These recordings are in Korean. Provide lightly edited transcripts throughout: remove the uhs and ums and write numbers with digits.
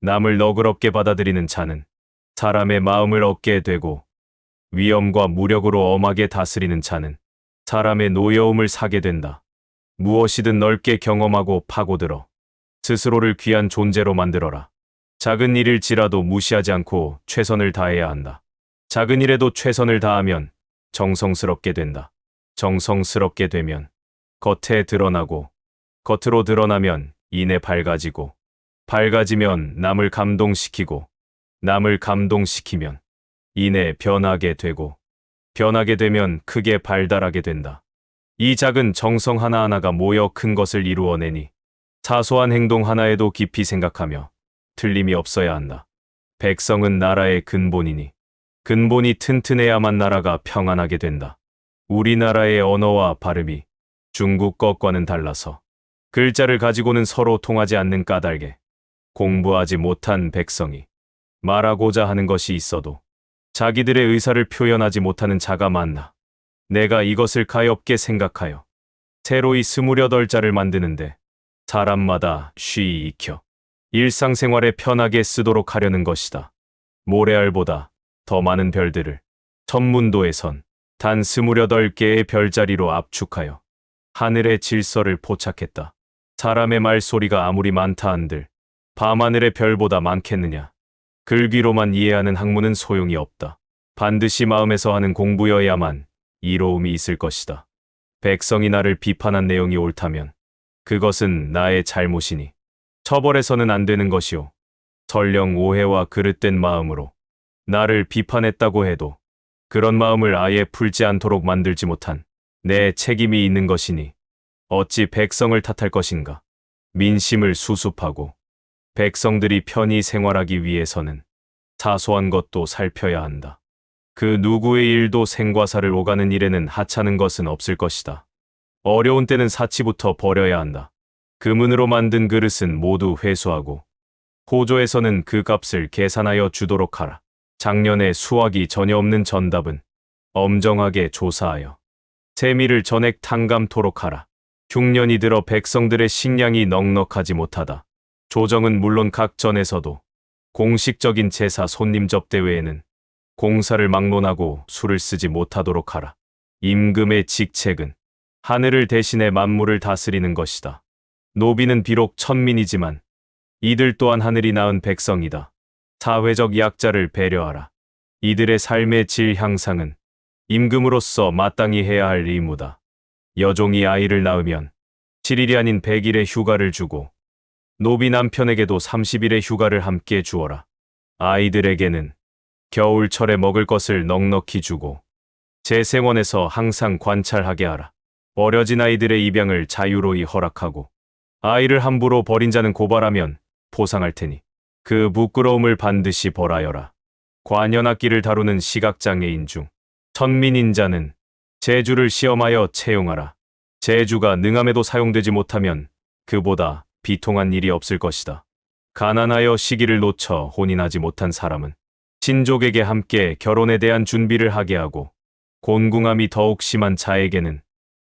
남을 너그럽게 받아들이는 자는 사람의 마음을 얻게 되고, 위엄과 무력으로 엄하게 다스리는 자는 사람의 노여움을 사게 된다. 무엇이든 넓게 경험하고 파고들어 스스로를 귀한 존재로 만들어라. 작은 일일지라도 무시하지 않고 최선을 다해야 한다. 작은 일에도 최선을 다하면 정성스럽게 된다. 정성스럽게 되면 겉에 드러나고, 겉으로 드러나면 이내 밝아지고, 밝아지면 남을 감동시키고, 남을 감동시키면 이내 변하게 되고, 변하게 되면 크게 발달하게 된다. 이 작은 정성 하나하나가 모여 큰 것을 이루어내니 사소한 행동 하나에도 깊이 생각하며 틀림이 없어야 한다. 백성은 나라의 근본이니 근본이 튼튼해야만 나라가 평안하게 된다. 우리나라의 언어와 발음이 중국 것과는 달라서 글자를 가지고는 서로 통하지 않는 까닭에 공부하지 못한 백성이 말하고자 하는 것이 있어도 자기들의 의사를 표현하지 못하는 자가 많나. 내가 이것을 가엾게 생각하여 새로이 28자를 만드는데 사람마다 쉬이 익혀 일상생활에 편하게 쓰도록 하려는 것이다. 모래알보다 더 많은 별들을 천문도에선 단 28개의 별자리로 압축하여 하늘의 질서를 포착했다. 사람의 말소리가 아무리 많다 한들 밤하늘의 별보다 많겠느냐. 글귀로만 이해하는 학문은 소용이 없다. 반드시 마음에서 하는 공부여야만 이로움이 있을 것이다. 백성이 나를 비판한 내용이 옳다면 그것은 나의 잘못이니 처벌해서는 안 되는 것이오. 설령 오해와 그릇된 마음으로 나를 비판했다고 해도 그런 마음을 아예 풀지 않도록 만들지 못한 내 책임이 있는 것이니 어찌 백성을 탓할 것인가. 민심을 수습하고 백성들이 편히 생활하기 위해서는 사소한 것도 살펴야 한다. 그 누구의 일도 생과사를 오가는 일에는 하찮은 것은 없을 것이다. 어려운 때는 사치부터 버려야 한다. 금은으로 만든 그릇은 모두 회수하고 호조에서는 그 값을 계산하여 주도록 하라. 작년에 수확이 전혀 없는 전답은 엄정하게 조사하여 세미를 전액 탕감토록 하라. 흉년이 들어 백성들의 식량이 넉넉하지 못하다. 조정은 물론 각 전에서도 공식적인 제사 손님 접대 외에는 공사를 막론하고 술을 쓰지 못하도록 하라. 임금의 직책은 하늘을 대신해 만물을 다스리는 것이다. 노비는 비록 천민이지만 이들 또한 하늘이 낳은 백성이다. 사회적 약자를 배려하라. 이들의 삶의 질 향상은 임금으로서 마땅히 해야 할 의무다. 여종이 아이를 낳으면 7일이 아닌 100일의 휴가를 주고 노비 남편에게도 30일의 휴가를 함께 주어라. 아이들에게는 겨울철에 먹을 것을 넉넉히 주고 재생원에서 항상 관찰하게 하라. 어려진 아이들의 입양을 자유로이 허락하고 아이를 함부로 버린 자는 고발하면 포상할 테니 그 부끄러움을 반드시 벌하여라. 관현악기를 다루는 시각장애인 중 천민인 자는 제주를 시험하여 채용하라. 제주가 능함에도 사용되지 못하면 그보다 비통한 일이 없을 것이다. 가난하여 시기를 놓쳐 혼인하지 못한 사람은 친족에게 함께 결혼에 대한 준비를 하게 하고 곤궁함이 더욱 심한 자에게는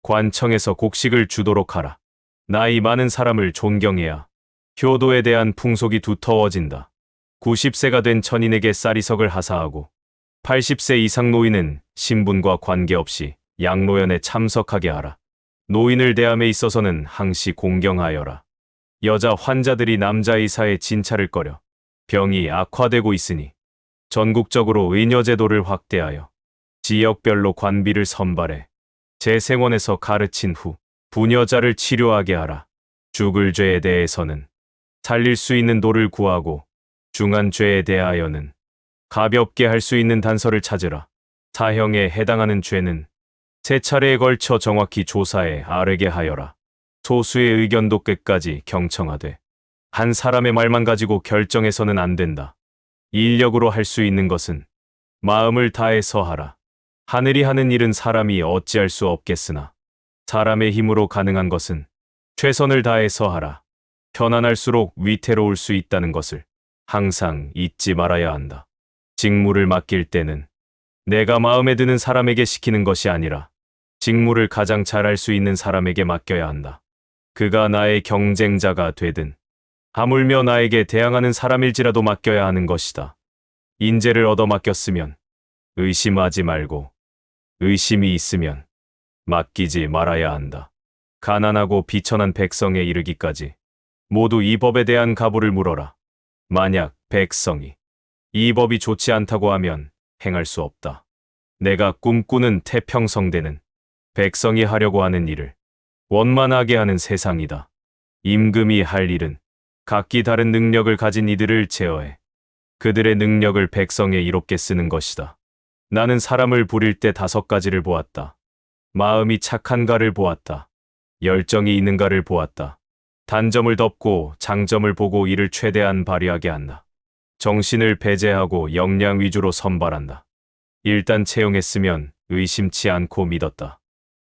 관청에서 곡식을 주도록 하라. 나이 많은 사람을 존경해야 효도에 대한 풍속이 두터워진다. 90세가 된 천인에게 쌀이석을 하사하고 80세 이상 노인은 신분과 관계없이 양로연에 참석하게 하라. 노인을 대함에 있어서는 항시 공경하여라. 여자 환자들이 남자 의사의 진찰을 꺼려 병이 악화되고 있으니 전국적으로 의녀제도를 확대하여 지역별로 관비를 선발해 재생원에서 가르친 후 부녀자를 치료하게 하라. 죽을 죄에 대해서는 살릴 수 있는 도를 구하고 중한 죄에 대하여는 가볍게 할 수 있는 단서를 찾으라. 사형에 해당하는 죄는 세 차례에 걸쳐 정확히 조사해 아뢰게 하여라. 소수의 의견도 끝까지 경청하되 한 사람의 말만 가지고 결정해서는 안 된다. 인력으로 할 수 있는 것은 마음을 다해서 하라. 하늘이 하는 일은 사람이 어찌할 수 없겠으나 사람의 힘으로 가능한 것은 최선을 다해서 하라. 편안할수록 위태로울 수 있다는 것을 항상 잊지 말아야 한다. 직무를 맡길 때는 내가 마음에 드는 사람에게 시키는 것이 아니라 직무를 가장 잘할 수 있는 사람에게 맡겨야 한다. 그가 나의 경쟁자가 되든 하물며 나에게 대항하는 사람일지라도 맡겨야 하는 것이다. 인재를 얻어 맡겼으면 의심하지 말고 의심이 있으면 맡기지 말아야 한다. 가난하고 비천한 백성에 이르기까지 모두 이 법에 대한 가부를 물어라. 만약 백성이 이 법이 좋지 않다고 하면 행할 수 없다. 내가 꿈꾸는 태평성대는 백성이 하려고 하는 일을 원만하게 하는 세상이다. 임금이 할 일은 각기 다른 능력을 가진 이들을 제어해 그들의 능력을 백성에 이롭게 쓰는 것이다. 나는 사람을 부릴 때 5가지를 보았다. 마음이 착한가를 보았다. 열정이 있는가를 보았다. 단점을 덮고 장점을 보고 이를 최대한 발휘하게 한다. 정신을 배제하고 역량 위주로 선발한다. 일단 채용했으면 의심치 않고 믿었다.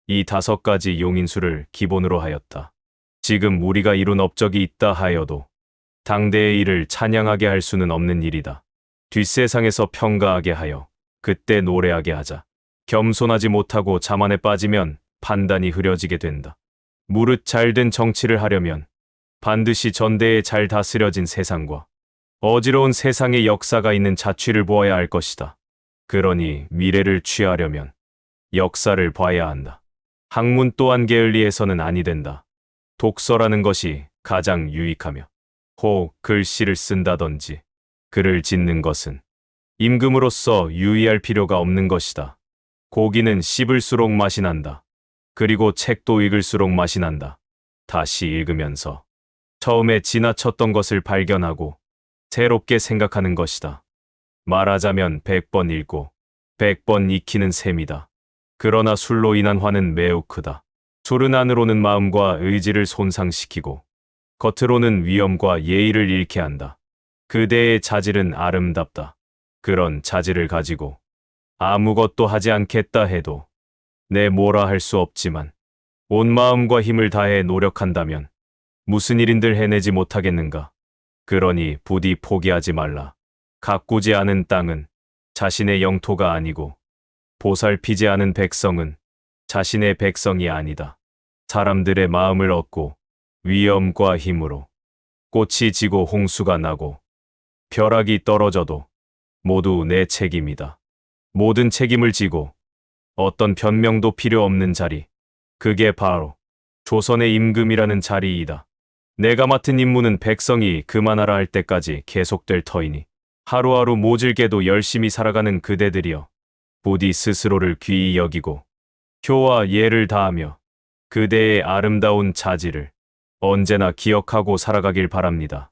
이 5가지 용인수를 기본으로 하였다. 지금 우리가 이룬 업적이 있다 하여도 당대의 일을 찬양하게 할 수는 없는 일이다. 뒷세상에서 평가하게 하여 그때 노래하게 하자. 겸손하지 못하고 자만에 빠지면 판단이 흐려지게 된다. 무릇 잘된 정치를 하려면 반드시 전대에 잘 다스려진 세상과 어지러운 세상의 역사가 있는 자취를 보아야 할 것이다. 그러니 미래를 취하려면 역사를 봐야 한다. 학문 또한 게을리해서는 아니 된다. 독서라는 것이 가장 유익하며 혹 글씨를 쓴다든지 글을 짓는 것은 임금으로서 유의할 필요가 없는 것이다. 고기는 씹을수록 맛이 난다. 그리고 책도 읽을수록 맛이 난다. 다시 읽으면서 처음에 지나쳤던 것을 발견하고 새롭게 생각하는 것이다. 말하자면 100번 읽고 100번 익히는 셈이다. 그러나 술로 인한 화는 매우 크다. 술은 안으로는 마음과 의지를 손상시키고 겉으로는 위엄과 예의를 잃게 한다. 그대의 자질은 아름답다. 그런 자질을 가지고 아무것도 하지 않겠다 해도 내 뭐라 할 수 없지만 온 마음과 힘을 다해 노력한다면 무슨 일인들 해내지 못하겠는가. 그러니 부디 포기하지 말라. 가꾸지 않은 땅은 자신의 영토가 아니고 보살피지 않은 백성은 자신의 백성이 아니다. 사람들의 마음을 얻고 위엄과 힘으로 꽃이 지고 홍수가 나고 벼락이 떨어져도 모두 내 책임이다. 모든 책임을 지고 어떤 변명도 필요 없는 자리, 그게 바로 조선의 임금이라는 자리이다. 내가 맡은 임무는 백성이 그만하라 할 때까지 계속될 터이니 하루하루 모질게도 열심히 살아가는 그대들이여 부디 스스로를 귀히 여기고 효와 예를 다하며 그대의 아름다운 자질을 언제나 기억하고 살아가길 바랍니다.